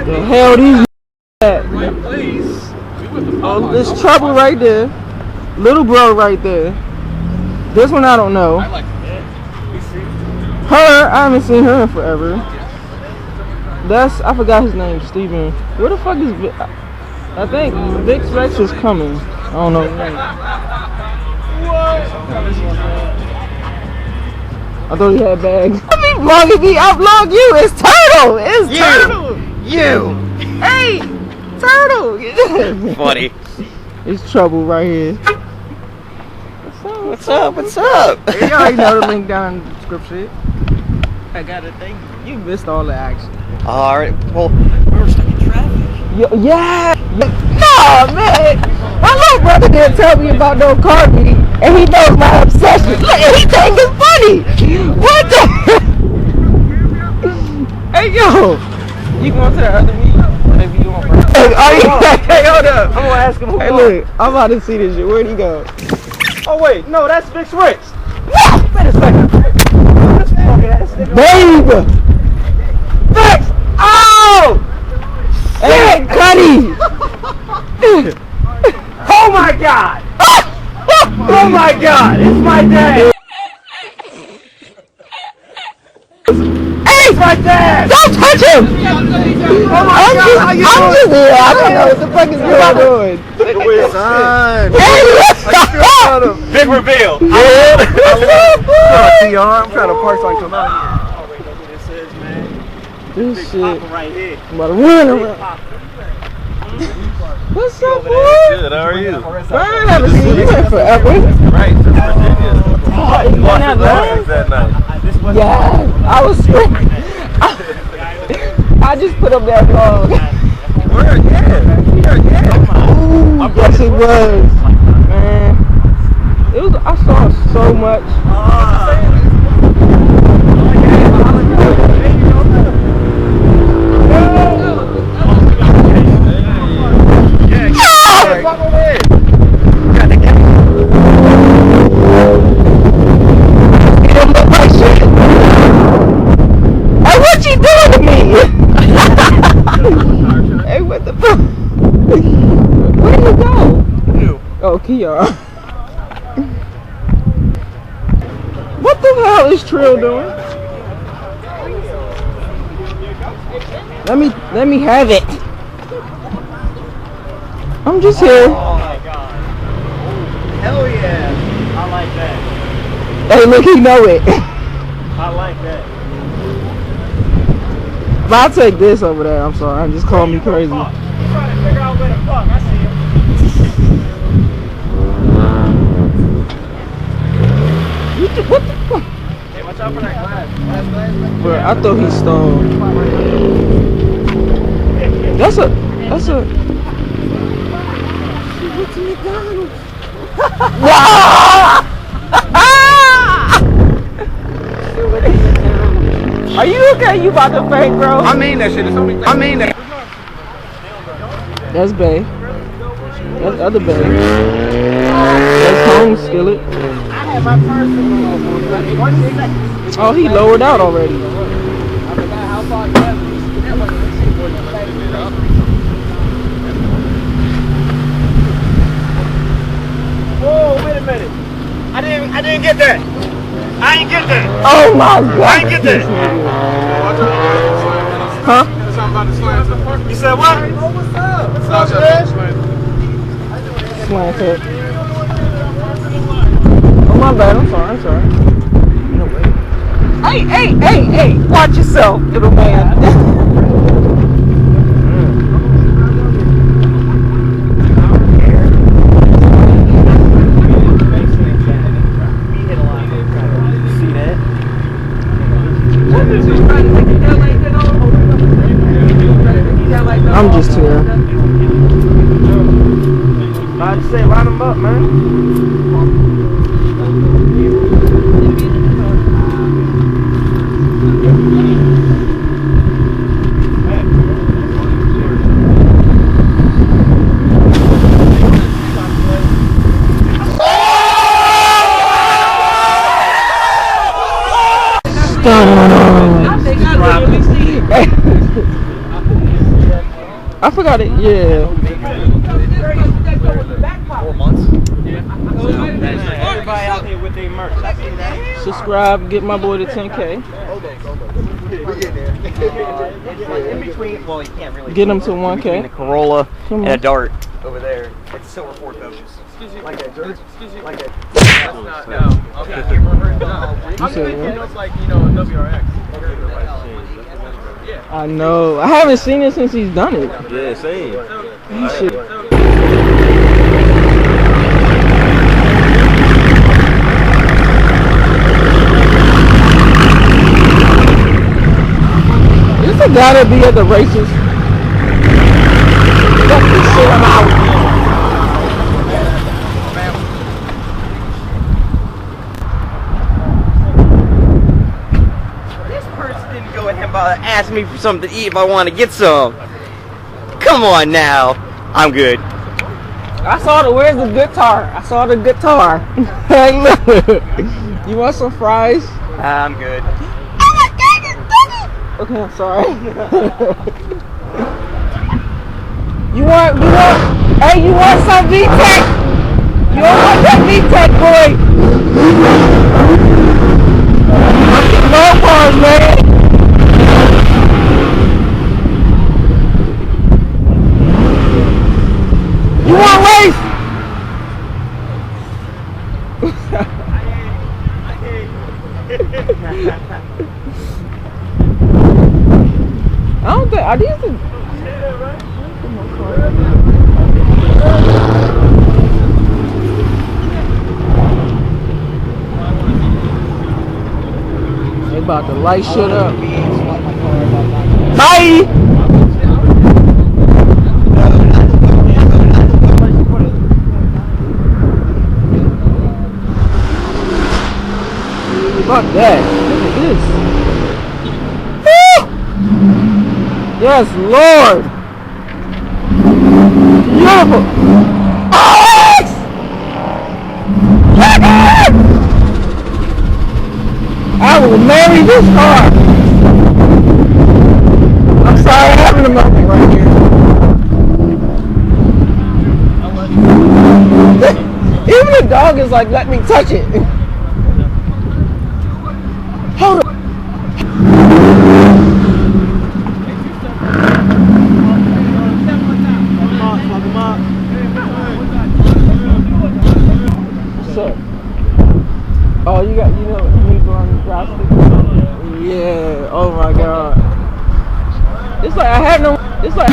The hell these at? Oh, there's trouble right there. Little bro right there. This one I don't know. Her, I haven't seen her in forever. I forgot his name, Steven. Where the fuck is Vic? I think Vic's Rex is coming. I don't know. I thought he had bags. I vlog you. It's Turtle. It's Turtle. You. Hey, Turtle. Funny. It's trouble right here. What's up? What's up? You already know the link down in the description. I gotta thank you. You missed all the action. Alright, well, we were stuck in traffic. Yeah. Nah, man. My little brother didn't tell me about no car meeting, and he knows my obsession. Look, he think it's funny. What the? Hey, yo. You going to the other meeting? Maybe you want to. Hey, hold up. I'm going to ask him who. Hey, look. I'm about to see this shit. Where'd he go? Oh, wait. No, that's Vic's Ricks. Wait a second. Babe! Vic's! Oh! Hey, Cuddy! Oh my god! Oh my god! It's my dad! Hey! It's my dad! Don't touch him! Oh my god! I'm just here! I don't know what the fuck is going on. Son! Hey! Big reveal! I'm trying to park so I can come out here. This shit. Right here. I'm about to run around. What's up, boy? Good, how are you? I haven't seen you in forever. Right, since Virginia. You went out that night. Yeah, I was screaming. I just put up that vlog. Where? Yeah. Ooh, yes it was. Man. It was, I saw so much. Oh, Kia. What the hell is Trill doing? Let me have it. I'm just here. Oh my god. Hell yeah. I like that. Hey, look, he know it. I like that. But I'll take this over there. I'm sorry. I'm just calling me crazy. I'm trying to figure out where the fuck. I see him. What the fuck? Hey, watch out for that glass. Bro, I thought he stole. That's a. She went to McDonald's. Are you okay? You about to faint, bro? I mean that shit. I mean that. That's Bay. That's other Bay. That's home skillet. I had my personal 1 second. Oh, he lowered out already. I forgot how far you have. Whoa, wait a minute. I didn't get that. I ain't get that. Oh my god. I ain't get that. Huh? You said what? Oh, what's up? What's up, man? Slant it. Oh my bad, I'm sorry. No way. Hey, watch yourself, little man. I'm just here. I'd say line them up, man. I forgot it. Yeah. 4 months. Everybody out here with their merch. I see that. Subscribe. Get my boy to 10K. In between, well, you can't really Get him to 1K. Between the Corolla and a Dart over there. It's silver Ford Focus. Like that, George? Like that. No. Okay. I'm thinking it's like, you know, a WRX. Yeah. I know. I haven't seen it since he's done it. Yeah, same. Shit. This a guy that be at the races. Fuck this shit, I'm out. Ask me for something to eat if I want to get some. Come on now. I'm good. I saw the, where's the guitar? I saw the guitar. Hey, look. You want some fries? I'm good. Okay, I'm sorry. you want, hey, you want some V-Tech? You don't want that V-Tech, boy? MOPARs, man. You want race? I don't think, are these the... They about to light shit up. Bye! Fuck that. Look at this. Woo! Yes, Lord. Beautiful. Alex! I will marry this car. I'm sorry, I'm having a moment right here. Even the dog is like, let me touch it. Hold on. What's up? Oh, you got, you know, you need to go on the drive stick? Yeah, oh my god. It's like, I had no, it's like.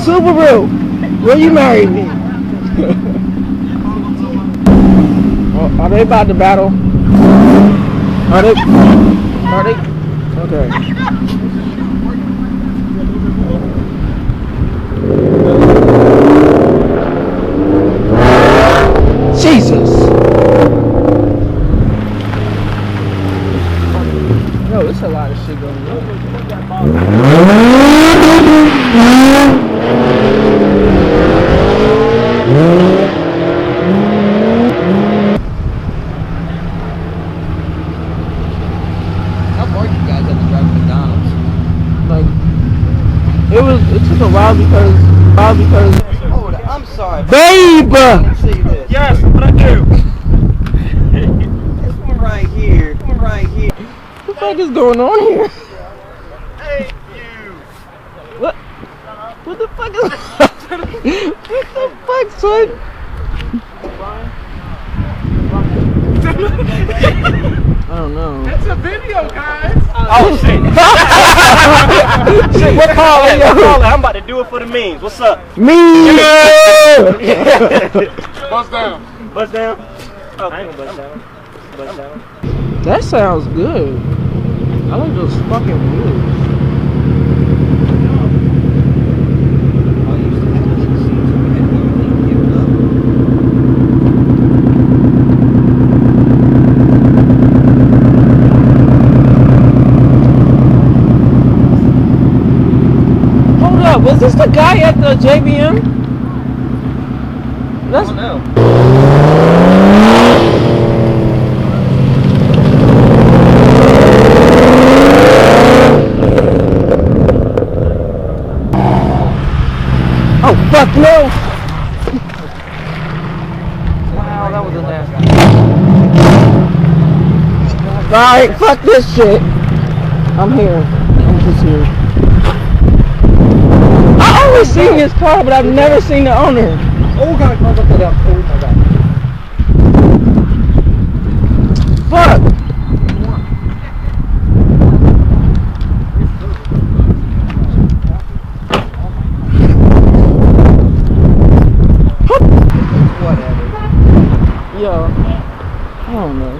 Subaru! Will you marry me? Oh, are they about to battle? Are they? Okay. Jesus! Yo, it's a lot of shit going on. It took a while because Hold on, I'm sorry. babe! Yes, what I do? This one right here. This one right here. What the fuck is going on here? Hey, you. What? What the fuck is what the fuck, son? I don't know. It's a video, guys. Oh shit. Shit, what call it? I'm about to do it for the memes. What's up? Me! Bust down. Bust down? Oh, I ain't gonna bust down. Bust down. That sounds good. I like those fucking wheels. Was this the guy at the JBM? That's, I don't know. Fuck no! Wow, that was a nasty. Alright, fuck this shit. I'm here. I'm just here. I always seen his car, but I've never seen the owner. Oh god, oh my god. Fuck! Yo, I don't know.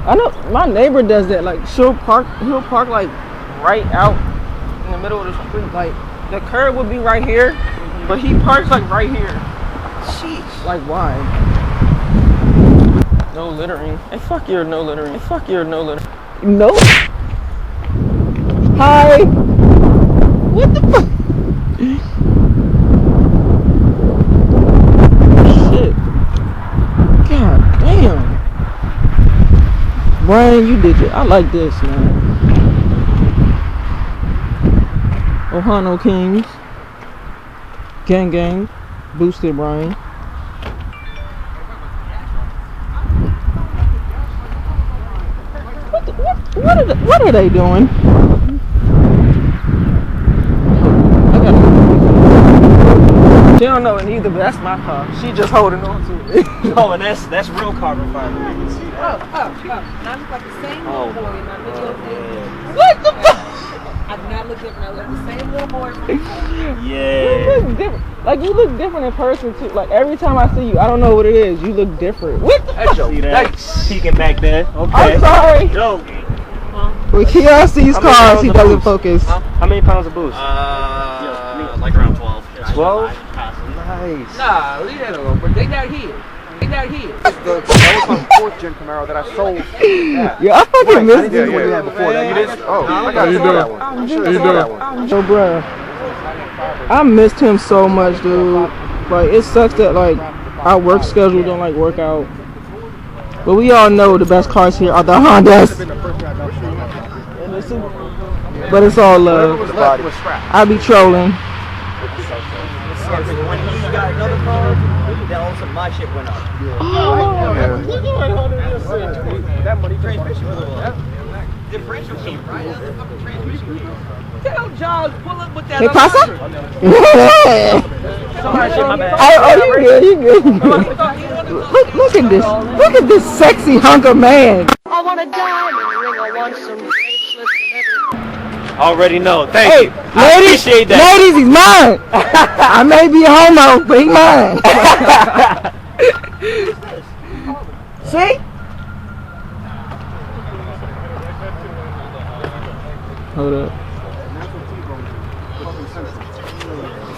I know my neighbor does that. Like he'll park like right out in the middle of the street. Like the curb would be right here, but he parks like right here. Sheesh. Like why? No littering. Hey, fuck your no littering. Hey, fuck your no littering. No. Hi. What the fuck? Shit. God damn. Brian, you did it. I like this, man. Ohano Kings. Gang gang. Boosted Brian. What are they doing? She don't know it neither, but that's my car. She just holding on to it. Oh, and that's real carbon fiber. You can see that. And I look like the same little boy in my video. Yeah. What the fuck? I do not look different. I look the same little boy. Yeah. You look different. Like you look different in person too. Like every time I see you, I don't know what it is. You look different. What the fuck? See that? Peeking back there. Okay. I'm sorry. Yo. When Keon sees cars, he doesn't focus. How many pounds of boost? Like around 12. 12? Nice. Nah, leave that alone. But they not here. They not here. That was my 4th gen Camaro that I sold. Yeah, I fucking missed Yeah, it. what you had before that. You did? Oh, I got you that one. I'm sure you that one. So, bruh, I missed him so much, dude. Like, it sucks that, like, our work schedule don't, like, work out. But we all know the best cars here are the Hondas. But it's all love. I be trolling. When he got another car, then all of a sudden my shit went up. That money Transmission was a differential came right. That's fucking transmission. Tell John, pull up with that. Hey, Pasa? Sorry, shit, my bad. Oh, you good. Look at this. Look at this sexy hunk of man. I want a diamond ring. I want some bracelets and everything. Already know. Thank you. I Ladies, appreciate that. ladies, he's mine. I may be a homo, but he's mine. See? Hold up.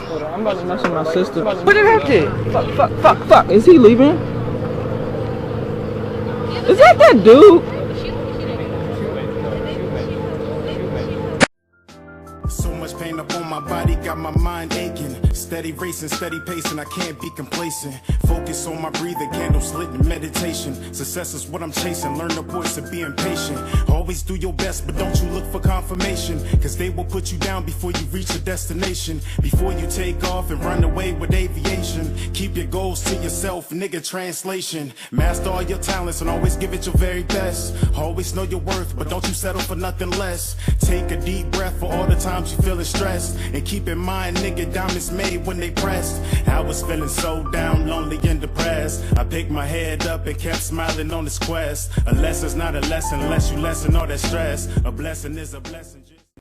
Hold on, I'm about to mess with my sister. What did that do? Fuck. Is he leaving? Is that dude? So much pain up on my body, got my mind aching. Steady racing, steady pacing, I can't be complacent. Focus on my breathing, candles lit in meditation. Success is what I'm chasing, learn the voice of being patient. Always do your best, but don't you look for confirmation. Cause they will put you down before you reach your destination. Before you take off and run away with aviation. Keep your goals to yourself, nigga, translation. Master all your talents and always give it your very best. Always know your worth, but don't you settle for nothing less. Take a deep breath for all the times you feeling stressed. And keep in mind, nigga, diamonds made when they pressed. I was feeling so down, lonely and depressed. I picked my head up and kept smiling on this quest. A lesson's not a lesson unless you lessen all that stress. A blessing is a blessing.